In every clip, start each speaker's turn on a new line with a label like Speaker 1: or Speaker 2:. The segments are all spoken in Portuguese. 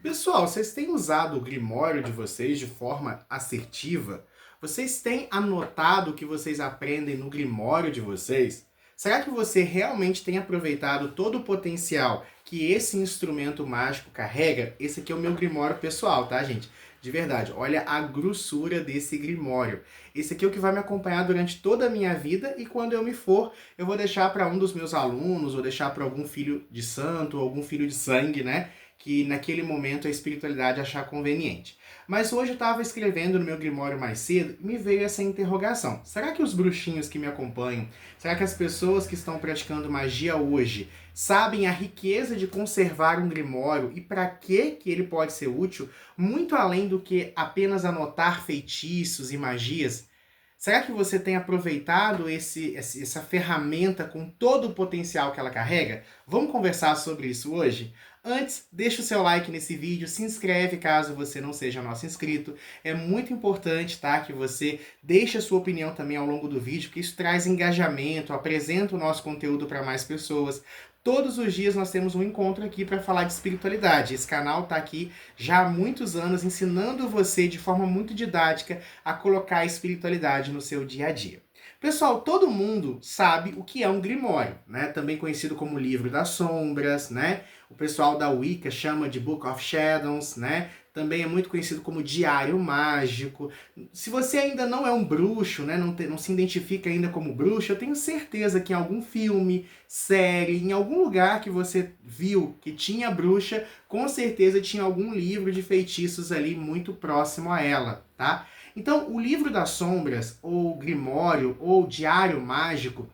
Speaker 1: Pessoal, vocês têm usado o Grimório de vocês de forma assertiva? Vocês têm anotado o que vocês aprendem no Grimório de vocês? Será que você realmente tem aproveitado todo o potencial que esse instrumento mágico carrega? Esse aqui é o meu Grimório pessoal, tá, gente? De verdade, olha a grossura desse Grimório. Esse aqui é o que vai me acompanhar durante toda a minha vida e quando eu me for, eu vou deixar para um dos meus alunos ou deixar para algum filho de santo ou algum filho de sangue, né? Que naquele momento a espiritualidade achar conveniente. Mas hoje eu estava escrevendo no meu Grimório mais cedo e me veio essa interrogação. Será que os bruxinhos que me acompanham, será que as pessoas que estão praticando magia hoje sabem a riqueza de conservar um Grimório e para que ele pode ser útil, muito além do que apenas anotar feitiços e magias? Será que você tem aproveitado essa ferramenta com todo o potencial que ela carrega? Vamos conversar sobre isso hoje? Antes, deixa o seu like nesse vídeo, se inscreve caso você não seja nosso inscrito. É muito importante, tá, que você deixe a sua opinião também ao longo do vídeo, porque isso traz engajamento, apresenta o nosso conteúdo para mais pessoas. Todos os dias nós temos um encontro aqui para falar de espiritualidade. Esse canal está aqui já há muitos anos ensinando você de forma muito didática a colocar a espiritualidade no seu dia a dia. Pessoal, todo mundo sabe o que é um grimório, né? Também conhecido como livro das sombras, né? O pessoal da Wicca chama de Book of Shadows, né? Também é muito conhecido como diário mágico. Se você ainda não é um bruxo, né? Não se identifica ainda como bruxo, eu tenho certeza que em algum filme, série, em algum lugar que você viu que tinha bruxa, com certeza tinha algum livro de feitiços ali muito próximo a ela, tá? Então, o livro das sombras, ou grimório, ou diário mágico,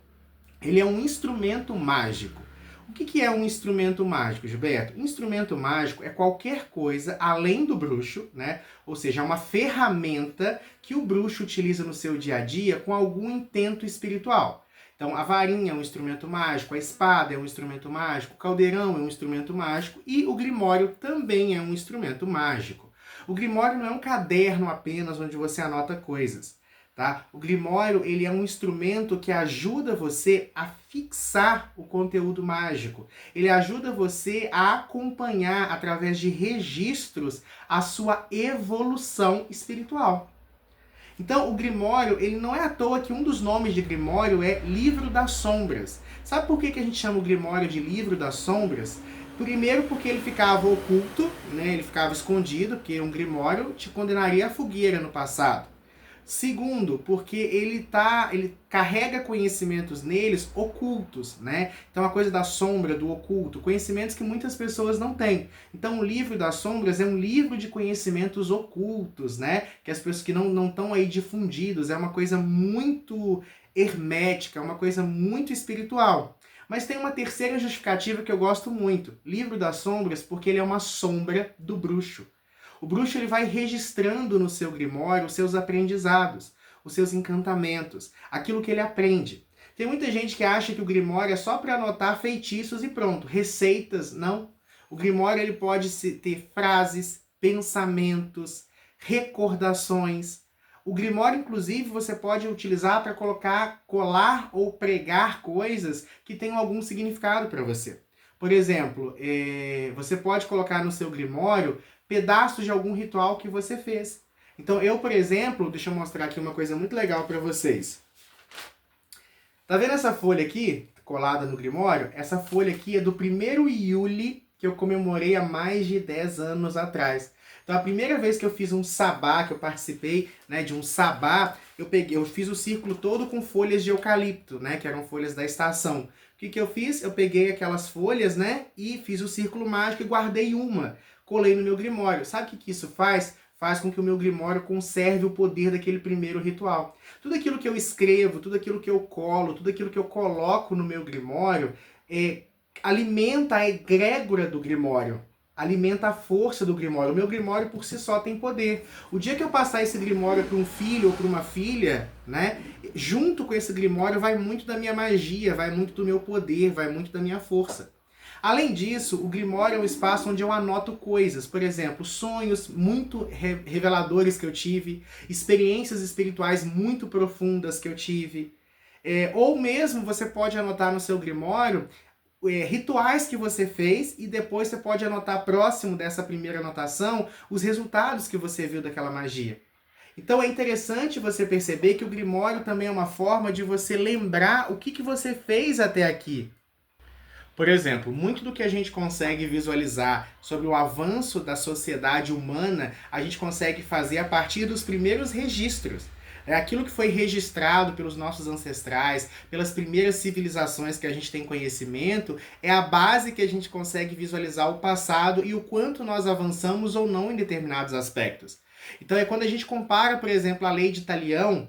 Speaker 1: ele é um instrumento mágico. O que é um instrumento mágico, Gilberto? Instrumento mágico é qualquer coisa além do bruxo, né? Ou seja, é uma ferramenta que o bruxo utiliza no seu dia a dia com algum intento espiritual. Então, a varinha é um instrumento mágico, a espada é um instrumento mágico, o caldeirão é um instrumento mágico e o grimório também é um instrumento mágico. O grimório não é um caderno apenas onde você anota coisas. Tá? O Grimório ele é um instrumento que ajuda você a fixar o conteúdo mágico. Ele ajuda você a acompanhar, através de registros, a sua evolução espiritual. Então, o Grimório, ele não é à toa que um dos nomes de Grimório é Livro das Sombras. Sabe por que a gente chama o Grimório de Livro das Sombras? Primeiro porque ele ficava oculto, né? Ele ficava escondido, porque um Grimório te condenaria à fogueira no passado. Segundo, porque ele carrega conhecimentos neles ocultos, né? Então a coisa da sombra, do oculto, conhecimentos que muitas pessoas não têm. Então o livro das sombras é um livro de conhecimentos ocultos, né? Que as pessoas que não estão aí difundidos, é uma coisa muito hermética, é uma coisa muito espiritual. Mas tem uma terceira justificativa que eu gosto muito. Livro das sombras, porque ele é uma sombra do bruxo. O bruxo ele vai registrando no seu grimório os seus aprendizados, os seus encantamentos, aquilo que ele aprende. Tem muita gente que acha que o grimório é só para anotar feitiços e pronto, receitas, não. O grimório ele pode ter frases, pensamentos, recordações. O grimório, inclusive, você pode utilizar para colocar, colar ou pregar coisas que tenham algum significado para você. Por exemplo, você pode colocar no seu grimório pedaços de algum ritual que você fez. Então, eu, por exemplo, deixa eu mostrar aqui uma coisa muito legal para vocês. Tá vendo essa folha aqui, colada no grimório? Essa folha aqui é do 1º Iule, que eu comemorei há mais de 10 anos atrás. Então, a primeira vez que eu fiz um sabá, que eu participei, né, de um sabá, eu fiz o círculo todo com folhas de eucalipto, né, que eram folhas da estação. O que eu fiz? Eu peguei aquelas folhas, né, e fiz o círculo mágico e guardei uma. Colei no meu grimório. Sabe o que isso faz? Faz com que o meu grimório conserve o poder daquele primeiro ritual. Tudo aquilo que eu escrevo, tudo aquilo que eu colo, tudo aquilo que eu coloco no meu grimório, alimenta a egrégora do grimório, alimenta a força do grimório. O meu grimório por si só tem poder. O dia que eu passar esse grimório para um filho ou para uma filha, né, junto com esse grimório vai muito da minha magia, vai muito do meu poder, vai muito da minha força. Além disso, o grimório é um espaço onde eu anoto coisas, por exemplo, sonhos muito reveladores que eu tive, experiências espirituais muito profundas que eu tive, ou mesmo você pode anotar no seu grimório rituais que você fez e depois você pode anotar próximo dessa primeira anotação os resultados que você viu daquela magia. Então é interessante você perceber que o Grimório também é uma forma de você lembrar o que você fez até aqui. Por exemplo, muito do que a gente consegue visualizar sobre o avanço da sociedade humana, a gente consegue fazer a partir dos primeiros registros. É aquilo que foi registrado pelos nossos ancestrais, pelas primeiras civilizações que a gente tem conhecimento, é a base que a gente consegue visualizar o passado e o quanto nós avançamos ou não em determinados aspectos. Então é quando a gente compara, por exemplo, a lei de Talião,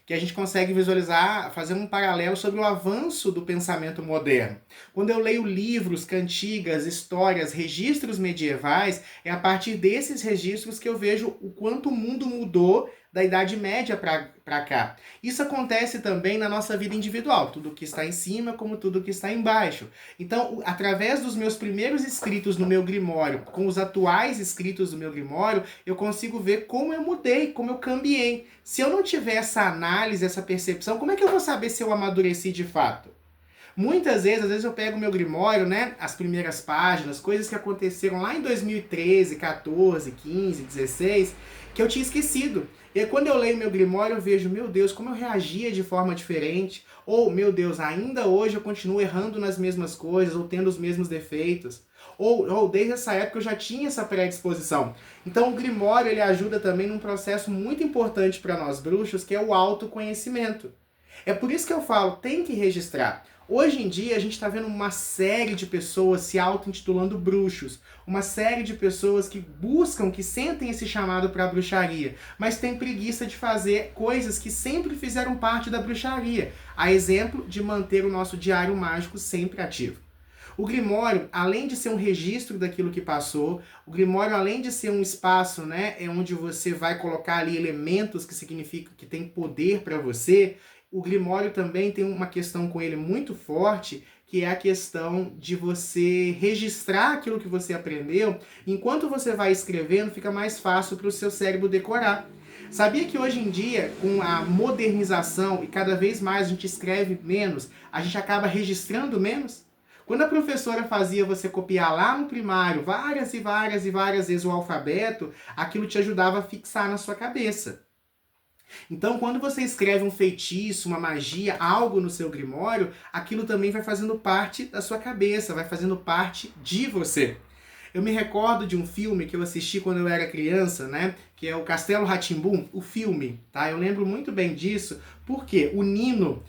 Speaker 1: que a gente consegue visualizar, fazer um paralelo sobre o avanço do pensamento moderno. Quando eu leio livros, cantigas, histórias, registros medievais, é a partir desses registros que eu vejo o quanto o mundo mudou da Idade Média para cá. Isso acontece também na nossa vida individual, tudo que está em cima como tudo que está embaixo. Então, através dos meus primeiros escritos no meu Grimório, com os atuais escritos do meu Grimório, eu consigo ver como eu mudei, como eu cambiei. Se eu não tiver essa análise, essa percepção, como é que eu vou saber se eu amadureci de fato? Muitas vezes, às vezes eu pego o meu Grimório, né, as primeiras páginas, coisas que aconteceram lá em 2013, 14, 15, 16, que eu tinha esquecido. E aí, quando eu leio meu Grimório, eu vejo, meu Deus, como eu reagia de forma diferente. Ou, meu Deus, ainda hoje eu continuo errando nas mesmas coisas, ou tendo os mesmos defeitos. Ou desde essa época eu já tinha essa predisposição. Então o Grimório ele ajuda também num processo muito importante para nós bruxos, que é o autoconhecimento. É por isso que eu falo, tem que registrar. Hoje em dia a gente está vendo uma série de pessoas se auto-intitulando bruxos, uma série de pessoas que buscam, que sentem esse chamado para a bruxaria, mas têm preguiça de fazer coisas que sempre fizeram parte da bruxaria, a exemplo de manter o nosso diário mágico sempre ativo. O Grimório, além de ser um registro daquilo que passou, o Grimório, além de ser um espaço, né, é onde você vai colocar ali elementos que significam que tem poder para você, o Grimório também tem uma questão com ele muito forte, que é a questão de você registrar aquilo que você aprendeu. Enquanto você vai escrevendo, fica mais fácil para o seu cérebro decorar. Sabia que hoje em dia, com a modernização e cada vez mais a gente escreve menos, a gente acaba registrando menos? Quando a professora fazia você copiar lá no primário várias e várias e várias vezes o alfabeto, aquilo te ajudava a fixar na sua cabeça. Então, quando você escreve um feitiço, uma magia, algo no seu Grimório, aquilo também vai fazendo parte da sua cabeça, vai fazendo parte de você. Eu me recordo de um filme que eu assisti quando eu era criança, né? Que é o Castelo Rá-Tim-Bum, o filme, tá? Eu lembro muito bem disso, porque o Nino,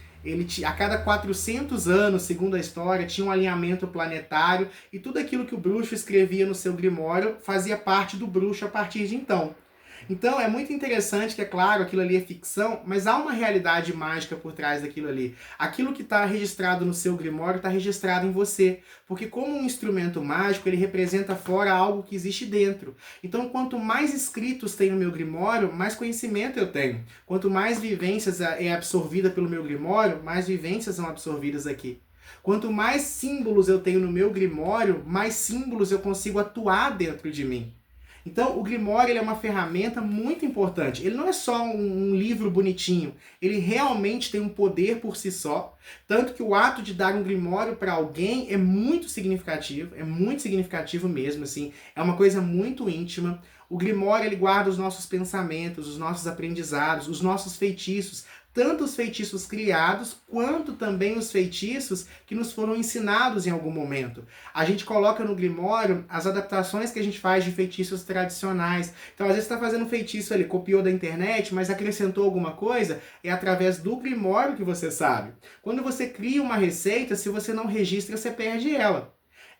Speaker 1: a cada 400 anos, segundo a história, tinha um alinhamento planetário e tudo aquilo que o bruxo escrevia no seu Grimório fazia parte do bruxo a partir de então. Então é muito interessante que, é claro, aquilo ali é ficção, mas há uma realidade mágica por trás daquilo ali. Aquilo que está registrado no seu Grimório está registrado em você, porque como um instrumento mágico, ele representa fora algo que existe dentro. Então quanto mais escritos tem no meu Grimório, mais conhecimento eu tenho. Quanto mais vivências é absorvida pelo meu Grimório, mais vivências são absorvidas aqui. Quanto mais símbolos eu tenho no meu Grimório, mais símbolos eu consigo atuar dentro de mim. Então, o Grimório ele é uma ferramenta muito importante. Ele não é só um livro bonitinho. Ele realmente tem um poder por si só. Tanto que o ato de dar um Grimório para alguém é muito significativo mesmo, assim. É uma coisa muito íntima. O Grimório ele guarda os nossos pensamentos, os nossos aprendizados, os nossos feitiços. Tanto os feitiços criados, quanto também os feitiços que nos foram ensinados em algum momento. A gente coloca no Grimório as adaptações que a gente faz de feitiços tradicionais. Então, às vezes você está fazendo um feitiço ali, copiou da internet, mas acrescentou alguma coisa, é através do Grimório que você sabe. Quando você cria uma receita, se você não registra, você perde ela.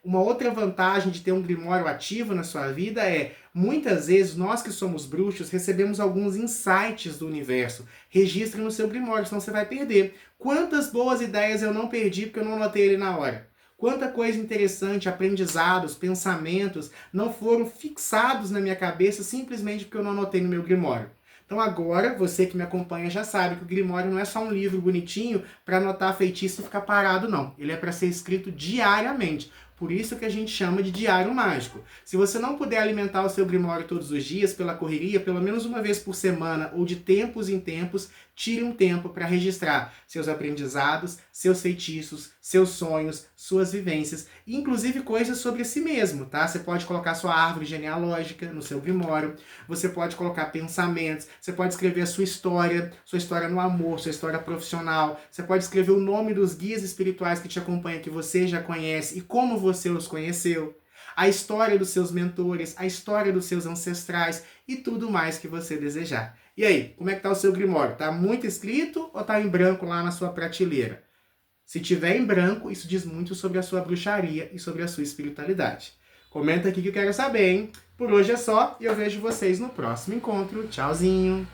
Speaker 1: Uma outra vantagem de ter um Grimório ativo na sua vida é, muitas vezes, nós que somos bruxos, recebemos alguns insights do universo. Registre no seu Grimório, senão você vai perder. Quantas boas ideias eu não perdi porque eu não anotei ele na hora? Quanta coisa interessante, aprendizados, pensamentos, não foram fixados na minha cabeça simplesmente porque eu não anotei no meu Grimório. Então agora, você que me acompanha já sabe que o Grimório não é só um livro bonitinho para anotar feitiço e ficar parado, não. Ele é para ser escrito diariamente. Por isso que a gente chama de diário mágico. Se você não puder alimentar o seu Grimório todos os dias pela correria, pelo menos uma vez por semana ou de tempos em tempos, tire um tempo para registrar seus aprendizados, seus feitiços, seus sonhos, suas vivências, e inclusive coisas sobre si mesmo, tá? Você pode colocar sua árvore genealógica no seu Grimório, você pode colocar pensamentos, você pode escrever a sua história no amor, sua história profissional, você pode escrever o nome dos guias espirituais que te acompanham, que você já conhece e como você os conheceu, a história dos seus mentores, a história dos seus ancestrais e tudo mais que você desejar. E aí, como é que tá o seu Grimório? Tá muito escrito ou tá em branco lá na sua prateleira? Se tiver em branco, isso diz muito sobre a sua bruxaria e sobre a sua espiritualidade. Comenta aqui que eu quero saber, hein? Por hoje é só e eu vejo vocês no próximo encontro. Tchauzinho!